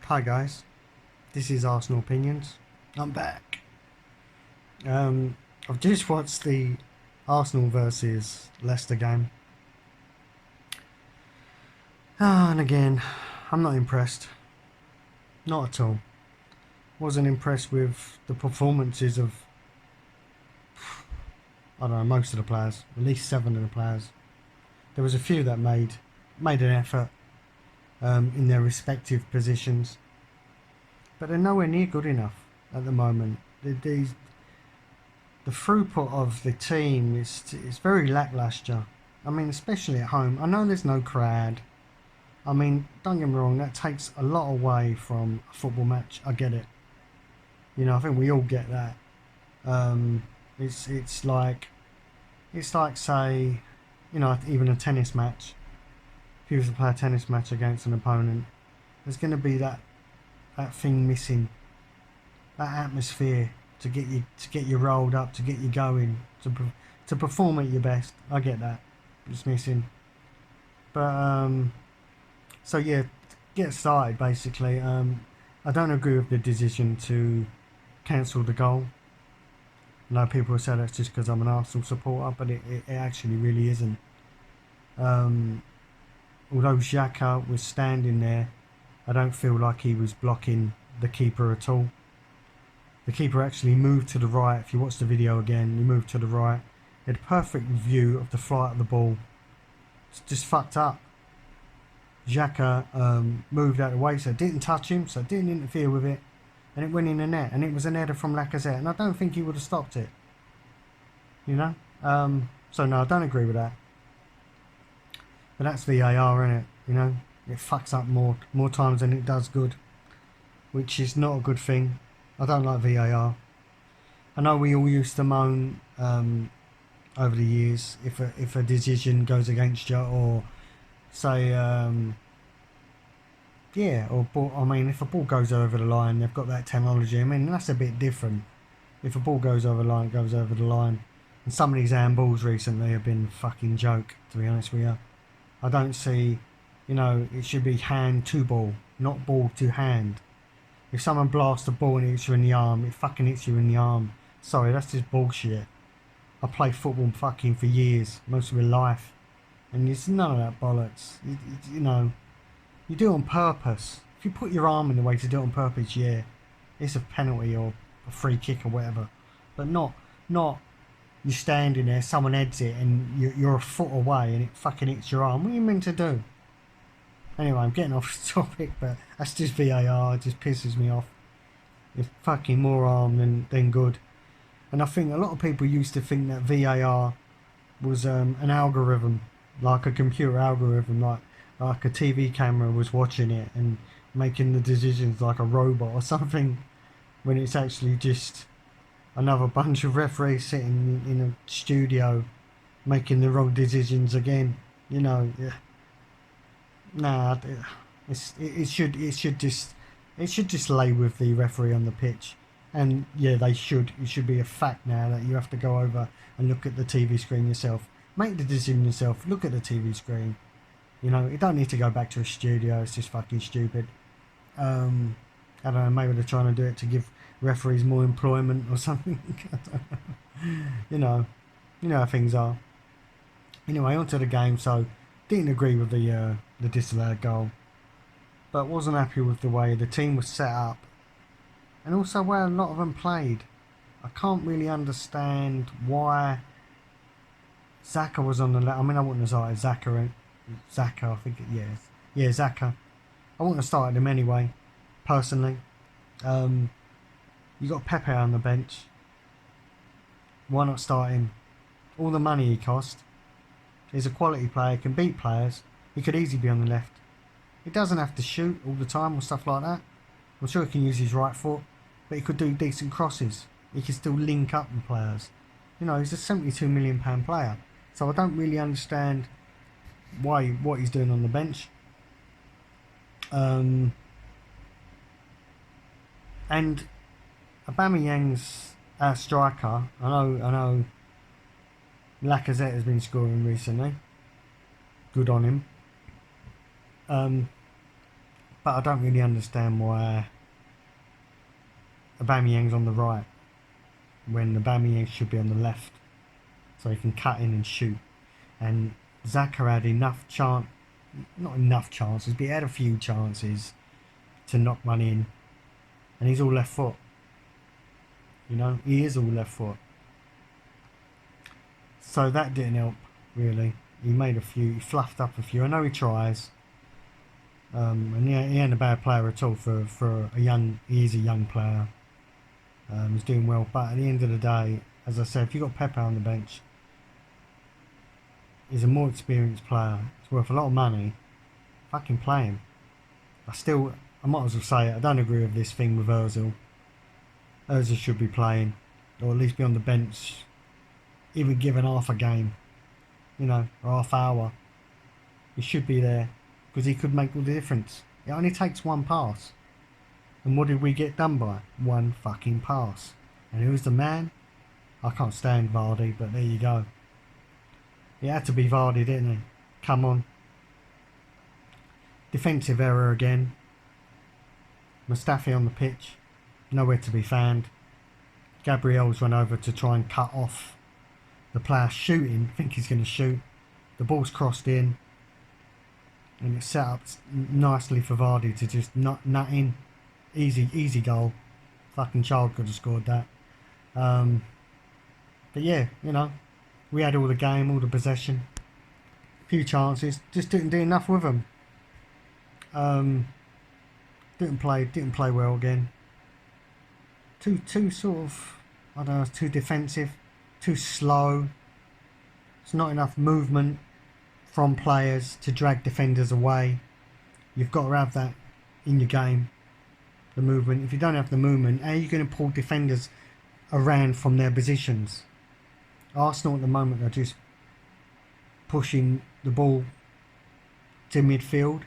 Hi guys, this is Arsenal Opinions. I'm back. I've just watched the Arsenal versus Leicester game. And again, I'm not impressed. Not at all. Wasn't impressed with the performances of, I don't know, most of the players. At least 7 of the players. There was a few that made an effort in their respective positions. But they're nowhere near good enough at the moment. The throughput of the team is very lackluster. I mean, especially at home. I know there's no crowd. I mean, don't get me wrong, that takes a lot away from a football match. I get it. You know, I think we all get that. It's like say, you know, even a tennis match. If you was to play a tennis match against an opponent, there's going to be that thing missing, that atmosphere to get you rolled up, to get you going, to perform at your best. I get that. It's missing. But so yeah, get started basically. I don't agree with the decision to cancel the goal. I know people say that's just because I'm an Arsenal supporter, but it actually really isn't. Although Xhaka was standing there, I don't feel like he was blocking the keeper at all. The keeper actually moved to the right. If you watch the video again, he moved to the right. He had a perfect view of the flight of the ball. It's just fucked up. Xhaka moved out of the way, so it didn't touch him, so it didn't interfere with it, and it went in the net, and it was an header from Lacazette, and I don't think he would have stopped it. You know? So no, I don't agree with that. But that's VAR, isn't it? You know? It fucks up more times than it does good, which is not a good thing. I don't like VAR. I know we all used to moan over the years if a decision goes against you, or say I mean, if a ball goes over the line, they've got that technology. I mean, that's a bit different. If a ball goes over the line, it goes over the line. And some of these handballs recently have been fucking joke, to be honest with you. I don't see, you know, it should be hand to ball, not ball to hand. If someone blasts a ball and it hits you in the arm, it fucking hits you in the arm. Sorry, that's just bullshit. I played football fucking for years, most of my life. And it's none of that bollocks. You know, you do it on purpose. If you put your arm in the way to do it on purpose, yeah, it's a penalty or a free kick or whatever. But not you standing there, someone heads it, and you're a foot away and it fucking hits your arm. What are you meant to do? Anyway, I'm getting off the topic, but that's just VAR. It just pisses me off. It's fucking more harm than good. And I think a lot of people used to think that VAR was an algorithm, like a computer algorithm, like a TV camera was watching it and making the decisions like a robot or something, when it's actually just another bunch of referees sitting in a studio making the wrong decisions again. You know, yeah. Nah, it should just lay with the referee on the pitch, and yeah, it should be a fact now that you have to go over and look at the TV screen yourself, make the decision yourself, look at the TV screen. You know, you don't need to go back to a studio. It's just fucking stupid. I don't know. Maybe they're trying to do it to give referees more employment or something. you know how things are. Anyway, on to the game. So, didn't agree with the disallowed goal, but wasn't happy with the way the team was set up, and also where a lot of them played. I can't really understand why Xhaka was on the left. I mean, I wouldn't have started Xhaka, I think Xhaka. I wouldn't have started him anyway, personally. You got Pepe on the bench. Why not start him? All the money he cost. He's a quality player, can beat players. He could easily be on the left. He doesn't have to shoot all the time or stuff like that. I'm sure he can use his right foot, but he could do decent crosses. He can still link up with players. You know, he's a £72 million player. So I don't really understand what he's doing on the bench. And Aubameyang's striker. I know. Lacazette has been scoring recently. Good on him. But I don't really understand why Aubameyang's on the right when Aubameyang should be on the left, so he can cut in and shoot. And Xhaka had enough chance, not enough chances, but he had a few chances to knock one in, and he's all left foot. You know, he is all left foot. So that didn't help, really. He made a few, he fluffed up a few. I know he tries. And he ain't a bad player at all for a young, he is a young player. He's doing well, but at the end of the day, as I said, if you've got Pepe on the bench, he's a more experienced player. It's worth a lot of money. Fucking play him. I might as well say it, I don't agree with this thing with Ozil. Ozil should be playing, or at least be on the bench, even given half a game, you know, or half hour. He should be there, because he could make all the difference. It only takes one pass. And what did we get done by? One fucking pass. And who's the man? I can't stand Vardy, but there you go. It had to be Vardy, didn't it? Come on. Defensive error again. Mustafi on the pitch. Nowhere to be found. Gabriel's run over to try and cut off the player shooting. I think he's going to shoot. The ball's crossed in. And it's set up nicely for Vardy to just nut in. Easy goal. Fucking child could have scored that. But yeah, you know, we had all the game, all the possession, few chances, just didn't do enough with them. Didn't play well again. Too sort of, I don't know, too defensive, too slow. It's not enough movement from players to drag defenders away. You've got to have that in your game. The movement. If you don't have the movement, how are you going to pull defenders around from their positions? Arsenal at the moment are just pushing the ball to midfield,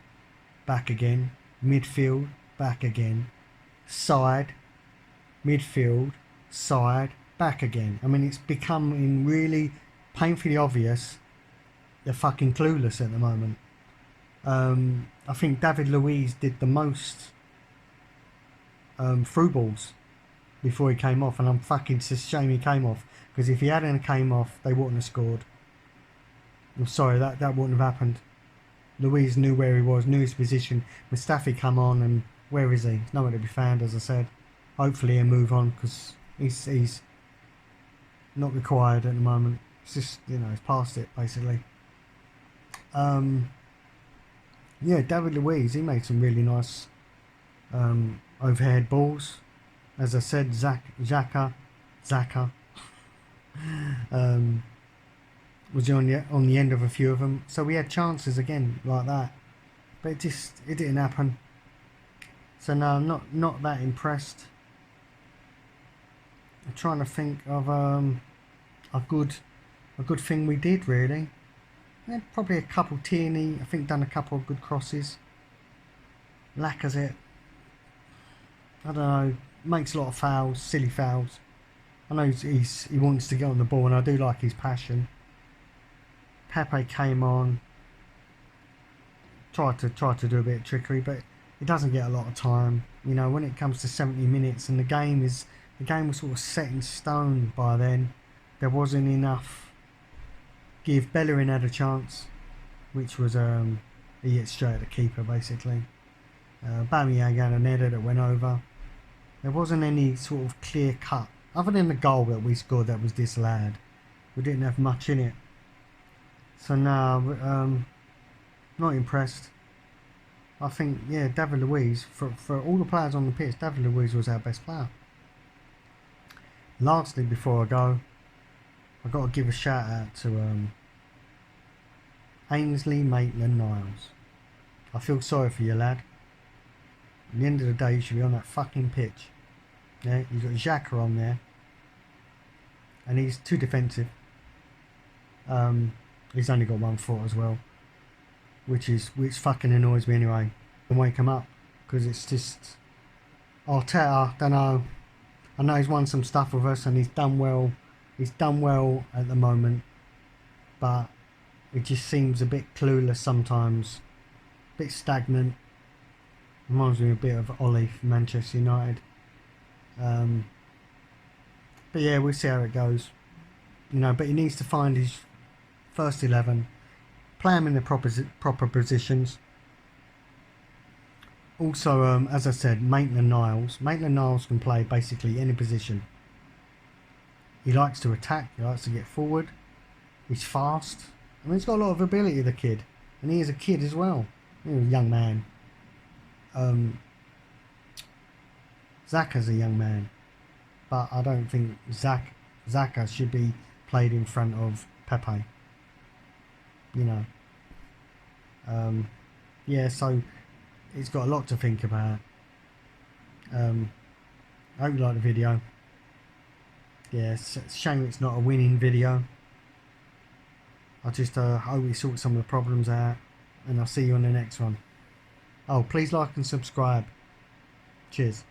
back again, midfield, back again, side, midfield, side, back again. I mean, it's becoming really painfully obvious they're fucking clueless at the moment. I think David Luiz did the most through balls before he came off, and I'm fucking, it's a shame he came off, because if he hadn't came off, they wouldn't have scored. I'm sorry, that wouldn't have happened. Luiz knew where he was, knew his position. Mustafi come on, and where is he? He's nowhere to be found, as I said. Hopefully he'll move on, because he's not required at the moment. It's just, you know, he's past it, basically. Yeah, David Luiz, he made some really nice overhead balls. As I said, Xhaka was on the end of a few of them. So we had chances again like that, but it didn't happen. So no, I'm not that impressed. I'm trying to think of a good thing we did really. Yeah, probably a couple. Tierney, I think, done a couple of good crosses. Lacazette, I don't know, makes a lot of fouls, silly fouls. I know he wants to get on the ball, and I do like his passion. Pepe came on, tried to do a bit of trickery, but it doesn't get a lot of time. You know, when it comes to 70 minutes, and the game was sort of set in stone by then. There wasn't enough. Give Bellerin had a chance, which was he hit straight at the keeper basically. Aubameyang had an header that went over. There wasn't any sort of clear cut, other than the goal that we scored that was disallowed. We didn't have much in it. So no, not impressed. I think, yeah, David Luiz, for all the players on the pitch, David Luiz was our best player. Lastly, before I go, I've got to give a shout out to Ainsley Maitland Niles. I feel sorry for you, lad. At the end of the day, you should be on that fucking pitch. Yeah, you've got Xhaka on there, and he's too defensive. He's only got 1 foot as well, which fucking annoys me anyway. And wake him up, because it's just Arteta. Don't know. I know he's won some stuff with us, and he's done well. He's done well at the moment, but it just seems a bit clueless sometimes, a bit stagnant. Reminds me a bit of Ollie from Manchester United. But yeah, we'll see how it goes. You know, but he needs to find his first 11, play him in the proper positions. Also, as I said, Maitland Niles. Maitland Niles can play basically any position. He likes to attack. He likes to get forward. He's fast. I mean, he's got a lot of ability, the kid, and he is a kid as well. He's a young man. Xhaka's a young man, but I don't think Xhaka should be played in front of Pepe. You know. Yeah, so he's got a lot to think about. I hope you like the video. Yeah, it's a shame it's not a winning video. I just hope we sort some of the problems out, and I'll see you on the next one. Oh, please like and subscribe. Cheers.